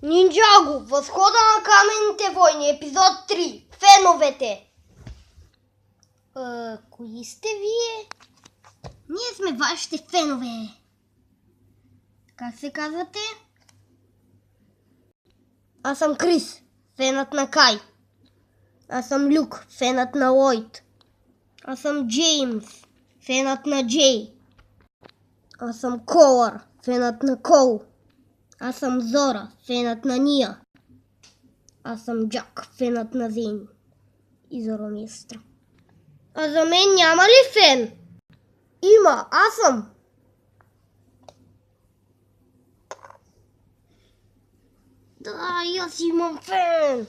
Нинджаго, възхода на каменните войни, епизод 3. Феновете. Кои сте вие? Ние сме вашите фенове. Как се казвате? Аз съм Крис, фенът на Кай. Аз съм Люк, фенът на Лойд. Аз съм Джеймс, фенът на Джей. Аз съм Колър, фенът на Кол. Аз съм Зора, фенът на Ния. Аз съм Джак, фенът на Зейн. И Зора ми е сестра. А за мен няма ли фен? Има, аз съм. Да, и аз имам фен.